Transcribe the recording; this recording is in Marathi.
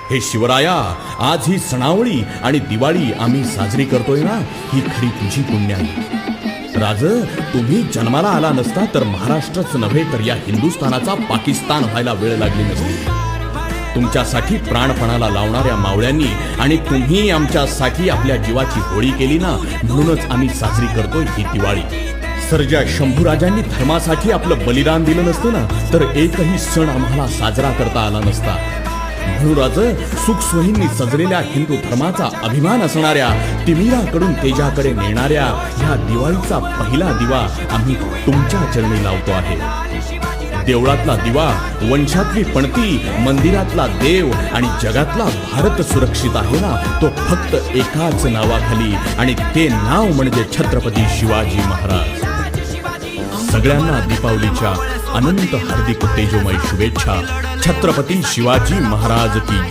हे शिवराया, आज ही सणावळी आणि दिवाळी आम्ही साजरी करतोय ना, ही खरी तुझी पुण्याई. राज, तुम्ही जन्माला आला नसता तर महाराष्ट्रच नव्हे तर या हिंदुस्थानाचा पाकिस्तान व्हायला वेळ लागली नसती. तुमच्यासाठी प्राणपणाला लावणाऱ्या मावळ्यांनी आणि तुम्ही आमच्यासाठी आपल्या जीवाची होळी केली ना, म्हणूनच आम्ही साजरी करतोय ही दिवाळी. सर्जा शंभूराजांनी धर्मासाठी आपलं बलिदान दिलं नसतं ना, तर एकही सण आम्हाला साजरा करता आला नसता. म्हणून राज, सुखसोयींनी सजलेल्या हिंदू धर्माचा अभिमान असणाऱ्या, तिमिराकडून तेजाकडे नेणाऱ्या ह्या दिवाळीचा पहिला दिवा आम्ही तुमच्या चरणी लावतो आहे. देवळातला दिवा, वंशातली पणती, मंदिरातला देव आणि जगातला भारत सुरक्षित आहे ना, तो फक्त एकाच नावाखाली, आणि ते नाव म्हणजे छत्रपती शिवाजी महाराज. सगळ्यांना दीपावलीच्या अनंत हार्दिक तेजोमय शुभेच्छा. छत्रपती शिवाजी महाराज की